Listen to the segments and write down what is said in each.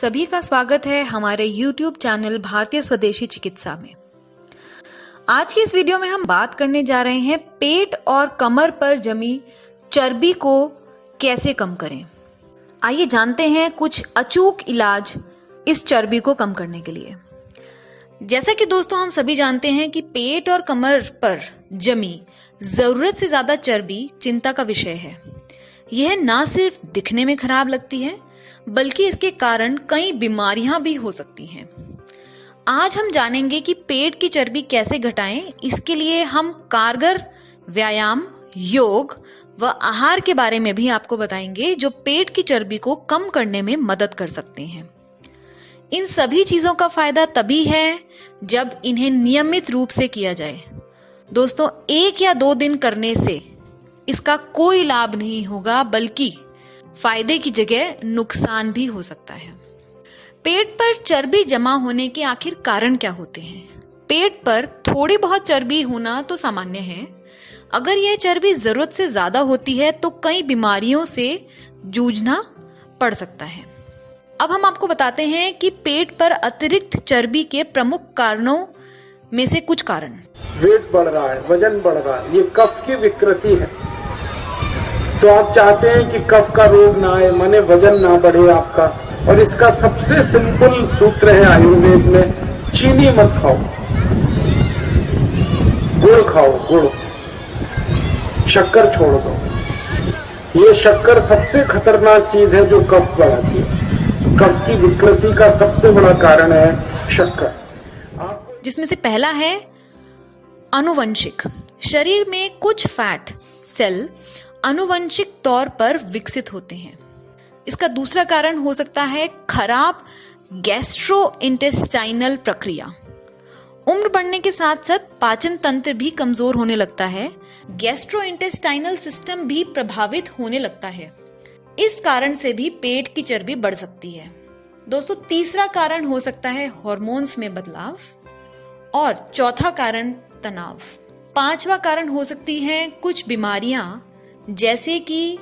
सभी का स्वागत है हमारे YouTube चैनल भारतीय स्वदेशी चिकित्सा में। आज की इस वीडियो में हम बात करने जा रहे हैं पेट और कमर पर जमी चर्बी को कैसे कम करें। आइए जानते हैं कुछ अचूक इलाज इस चर्बी को कम करने के लिए। जैसा कि दोस्तों हम सभी जानते हैं कि पेट और कमर पर जमी जरूरत से ज्यादा चर्बी चिंता का विषय है। यह ना सिर्फ दिखने में खराब लगती है बल्कि इसके कारण कई बीमारियां भी हो सकती हैं। आज हम जानेंगे कि पेट की चर्बी कैसे घटाएं। इसके लिए हम कारगर व्यायाम, योग व आहार के बारे में भी आपको बताएंगे जो पेट की चर्बी को कम करने में मदद कर सकते हैं। इन सभी चीजों का फायदा तभी है जब इन्हें नियमित रूप से किया जाए। दोस्तों, 1 या 2 दिन करने से इसका कोई लाभ नहीं होगा बल्कि फायदे की जगह नुकसान भी हो सकता है। पेट पर चर्बी जमा होने के आखिर कारण क्या होते हैं? पेट पर थोड़ी बहुत चर्बी होना तो सामान्य है। अगर यह चर्बी जरूरत से ज्यादा होती है तो कई बीमारियों से जूझना पड़ सकता है। अब हम आपको बताते हैं कि पेट पर अतिरिक्त चर्बी के प्रमुख कारणों में से कुछ कारण। वेट बढ़ रहा है, वजन बढ़ रहा है, ये कफ की विकृति है। तो आप चाहते हैं कि कफ का रोग ना आए, माने वजन ना बढ़े आपका। और इसका सबसे सिंपल सूत्र है आयुर्वेद में, चीनी मत खाओ, गुड़ खाओ, गुड़। शक्कर छोड़ दो। ये शक्कर सबसे खतरनाक चीज है जो कफ बढ़ाती है। कफ की विकृति का सबसे बड़ा कारण है शक्कर। जिसमें से पहला है आनुवंशिक। शरीर में कुछ फैट सेल आनुवंशिक तौर पर विकसित होते हैं। इसका दूसरा कारण हो सकता है खराब गैस्ट्रोइंटेस्टाइनल प्रक्रिया। उम्र बढ़ने के साथ साथ पाचन तंत्र भी कमजोर होने लगता है। गैस्ट्रोइंटेस्टाइनल सिस्टम भी प्रभावित होने लगता है। इस कारण से भी पेट की चर्बी बढ़ सकती है। दोस्तों, तीसरा कारण हो सकता है हार्मोन्स में बदलाव और चौथा कारण तनाव। पांचवा कारण हो सकती है कुछ बीमारियां जैसे कि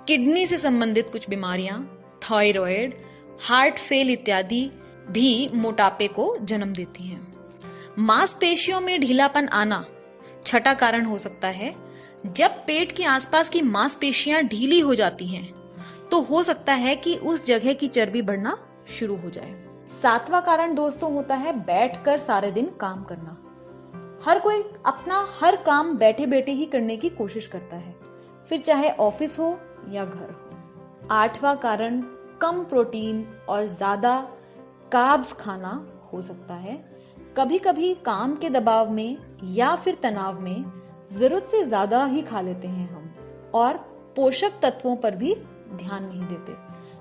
किडनी से संबंधित कुछ बीमारियां, थायराइड, हार्ट फेल इत्यादि भी मोटापे को जन्म देती हैं। मांसपेशियों में ढीलापन आना छठा कारण हो सकता है। जब पेट के आसपास की मांसपेशियां ढीली हो जाती हैं तो हो सकता है कि उस जगह की चर्बी बढ़ना शुरू हो जाए। सातवां कारण दोस्तों होता है बैठकर सारे दिन काम करना। हर कोई अपना हर काम बैठे बैठे ही करने की कोशिश करता है, फिर चाहे ऑफिस हो या घर हो। आठवां कारण कम प्रोटीन और ज्यादा कार्ब्स खाना हो सकता है। कभी कभी काम के दबाव में या फिर तनाव में जरूरत से ज्यादा ही खा लेते हैं हम और पोषक तत्वों पर भी ध्यान नहीं देते।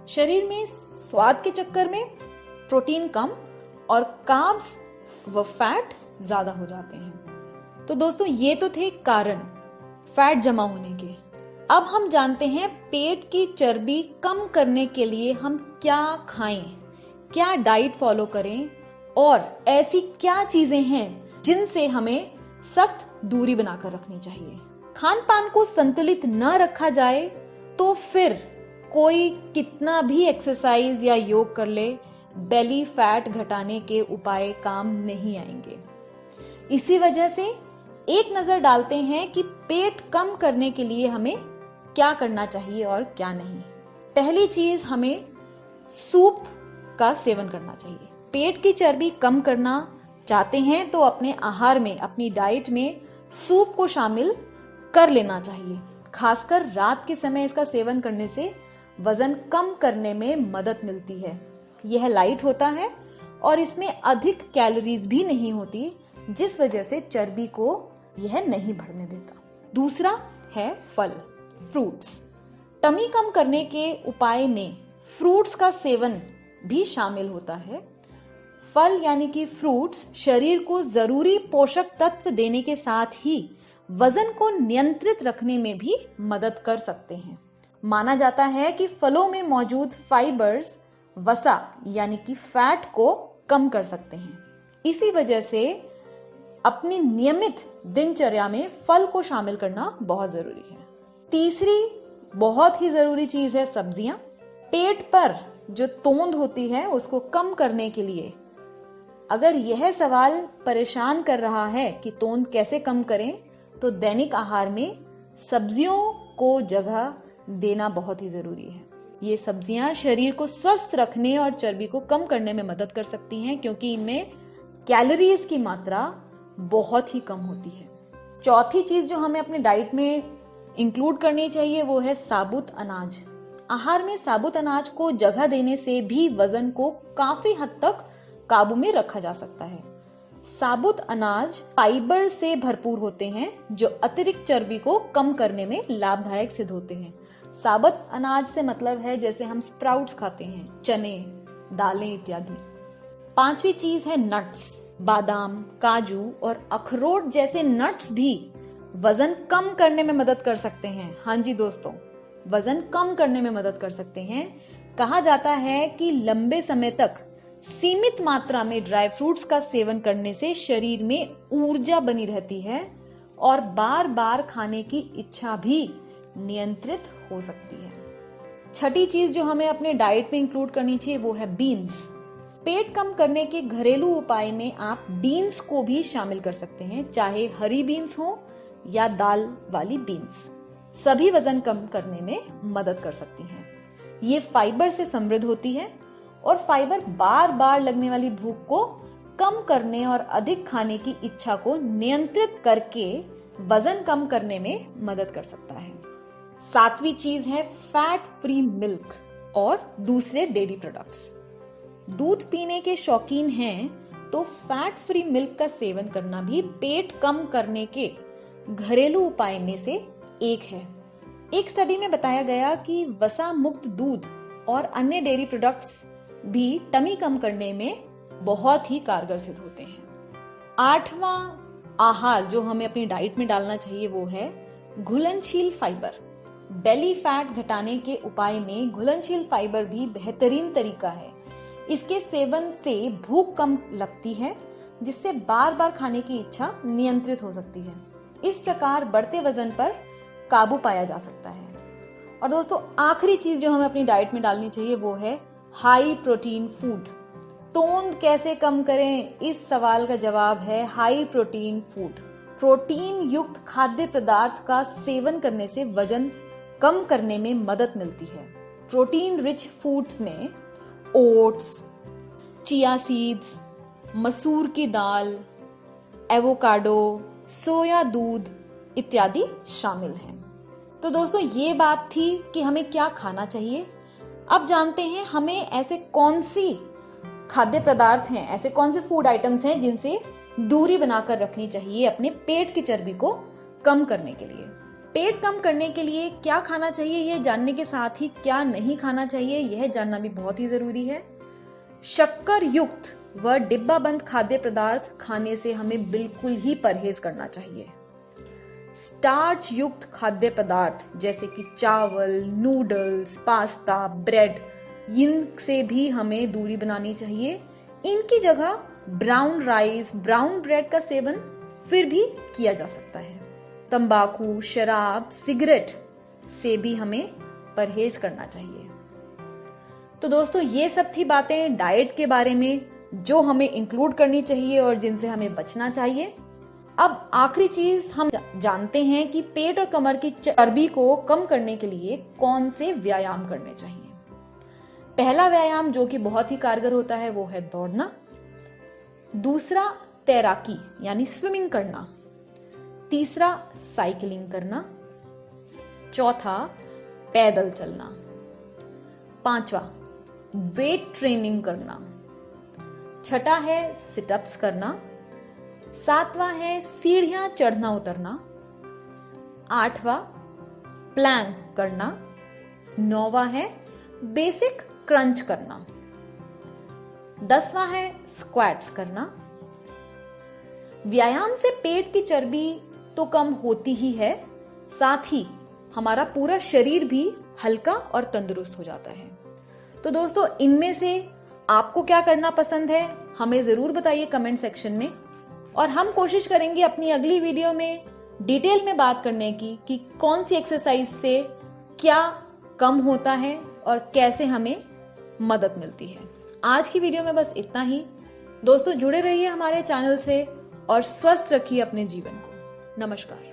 शरीर में स्वाद के चक्कर में प्रोटीन कम और कार्ब्स व फैट ज्यादा हो जाते हैं। तो दोस्तों, ये तो थे कारण फैट जमा होने के। अब हम जानते हैं पेट की चर्बी कम करने के लिए हम क्या खाएं, क्या डाइट फॉलो करें और ऐसी क्या चीजें हैं जिनसे हमें सख्त दूरी बनाकर रखनी चाहिए। खान पान को संतुलित न रखा जाए तो फिर कोई कितना भी एक्सरसाइज या योग कर ले, बेली फैट घटाने के उपाय काम नहीं आएंगे। इसी वजह से एक नजर डालते हैं कि पेट कम करने के लिए हमें क्या करना चाहिए और क्या नहीं। पहली चीज, हमें सूप का सेवन करना चाहिए। पेट की चर्बी कम करना चाहते हैं तो अपने आहार में, अपनी डाइट में सूप को शामिल कर लेना चाहिए। खासकर रात के समय इसका सेवन करने से वजन कम करने में मदद मिलती है। यह लाइट होता है और इसमें अधिक कैलोरीज भी नहीं होती, जिस वजह से चर्बी को यह नहीं बढ़ने देता। दूसरा है फल, फ्रूट्स। टमी कम करने के उपाय में फ्रूट्स का सेवन भी शामिल होता है। फल यानी कि फ्रूट्स शरीर को जरूरी पोषक तत्व देने के साथ ही वजन को नियंत्रित रखने में भी मदद कर सकते हैं। माना जाता है कि फलों में मौजूद फाइबर्स वसा यानी कि फैट को कम कर सकते हैं। इसी वजह से अपनी नियमित दिनचर्या में फल को शामिल करना बहुत जरूरी है। तीसरी बहुत ही जरूरी चीज है सब्जियां। पेट पर जो तोंद होती है उसको कम करने के लिए, अगर यह सवाल परेशान कर रहा है कि तोंद कैसे कम करें, तो दैनिक आहार में सब्जियों को जगह देना बहुत ही जरूरी है। ये सब्जियां शरीर को स्वस्थ रखने और चर्बी को कम करने में मदद कर सकती हैं, क्योंकि इनमें कैलोरीज की मात्रा बहुत ही कम होती है। चौथी चीज जो हमें अपने डाइट में इंक्लूड करनी चाहिए वो है साबुत अनाज। आहार में साबुत अनाज को जगह देने से भी वजन को काफी हद तक काबू में रखा जा सकता है। साबुत अनाज फाइबर से भरपूर होते हैं जो अतिरिक्त चर्बी को कम करने में लाभदायक सिद्ध होते हैं। साबुत अनाज से मतलब है जैसे हम स्प्राउट्स खाते हैं, चने, दालें इत्यादि। पांचवी चीज है नट्स। बादाम, काजू और अखरोट जैसे नट्स भी वजन कम करने में मदद कर सकते हैं। हाँ जी दोस्तों, वजन कम करने में मदद कर सकते हैं। कहा जाता है कि लंबे समय तक सीमित मात्रा में ड्राई फ्रूट्स का सेवन करने से शरीर में ऊर्जा बनी रहती है और बार बार खाने की इच्छा भी नियंत्रित हो सकती है। छठी चीज जो हमें अपने डाइट में इंक्लूड करनी चाहिए वो है बीन्स। पेट कम करने के घरेलू उपाय में आप बीन्स को भी शामिल कर सकते हैं, चाहे हरी बीन्स हो या दाल वाली बीन्स। सभी वजन कम करने में मदद कर सकती हैं। ये फाइबर से समृद्ध होती है और फाइबर बार बार लगने वाली भूख को कम करने और अधिक खाने की इच्छा को नियंत्रित करके वजन कम करने में मदद कर सकता है। सातवीं चीज है फैट फ्री मिल्क और दूसरे डेयरी प्रोडक्ट्स। दूध पीने के शौकीन हैं तो फैट फ्री मिल्क का सेवन करना भी पेट कम करने के घरेलू उपाय में से एक है। एक स्टडी में बताया गया कि वसा मुक्त दूध और अन्य डेयरी प्रोडक्ट्स भी टमी कम करने में बहुत ही कारगर सिद्ध होते हैं। आठवां आहार जो हमें अपनी डाइट में डालना चाहिए वो है घुलनशील फाइबर। बेली फैट घटाने के उपाय में घुलनशील फाइबर भी बेहतरीन तरीका है। इसके सेवन से भूख कम लगती है, जिससे बार बार खाने की इच्छा नियंत्रित हो सकती है। इस प्रकार बढ़ते वजन पर काबू पाया जा सकता है। और दोस्तों, आखिरी चीज जो हमें अपनी डाइट में डालनी चाहिए वो है हाई प्रोटीन फूड। तोंद कैसे कम करें, इस सवाल का जवाब है हाई प्रोटीन फूड। प्रोटीन युक्त खाद्य पदार्थ का सेवन करने से वजन कम करने में मदद मिलती है। प्रोटीन रिच फूड्स में ओट्स, चिया सीड्स, मसूर की दाल, एवोकाडो, सोया दूध इत्यादि शामिल हैं। तो दोस्तों, ये बात थी कि हमें क्या खाना चाहिए। अब जानते हैं हमें ऐसे कौन सी खाद्य पदार्थ हैं, ऐसे कौन से फूड आइटम्स हैं जिनसे दूरी बनाकर रखनी चाहिए अपने पेट की चर्बी को कम करने के लिए। पेट कम करने के लिए क्या खाना चाहिए यह जानने के साथ ही क्या नहीं खाना चाहिए यह जानना भी बहुत ही जरूरी है। शक्कर युक्त व डिब्बा बंद खाद्य पदार्थ खाने से हमें बिल्कुल ही परहेज करना चाहिए। स्टार्च युक्त खाद्य पदार्थ जैसे कि चावल, नूडल्स, पास्ता, ब्रेड, इनसे भी हमें दूरी बनानी चाहिए। इनकी जगह ब्राउन राइस, ब्राउन ब्रेड का सेवन फिर भी किया जा सकता है। तंबाकू, शराब, सिगरेट से भी हमें परहेज करना चाहिए। तो दोस्तों, ये सब थी बातें डाइट के बारे में जो हमें इंक्लूड करनी चाहिए और जिनसे हमें बचना चाहिए। अब आखिरी चीज हम जानते हैं कि पेट और कमर की चर्बी को कम करने के लिए कौन से व्यायाम करने चाहिए। पहला व्यायाम जो कि बहुत ही कारगर होता है वो है दौड़ना। दूसरा तैराकी यानी स्विमिंग करना। तीसरा साइकिलिंग करना। चौथा पैदल चलना। पांचवा वेट ट्रेनिंग करना। छठा है सिटअप्स करना। सातवां है सीढ़ियां चढ़ना उतरना। आठवां प्लैंक करना। नौवां है बेसिक क्रंच करना। 10वां है स्क्वाट्स करना। व्यायाम से पेट की चर्बी तो कम होती ही है, साथ ही हमारा पूरा शरीर भी हल्का और तंदुरुस्त हो जाता है। तो दोस्तों, इनमें से आपको क्या करना पसंद है हमें जरूर बताइए कमेंट सेक्शन में, और हम कोशिश करेंगे अपनी अगली वीडियो में डिटेल में बात करने की कि कौन सी एक्सरसाइज से क्या कम होता है और कैसे हमें मदद मिलती है। आज की वीडियो में बस इतना ही। दोस्तों जुड़े रहिए हमारे चैनल से और स्वस्थ रखिए अपने जीवन को। नमस्कार।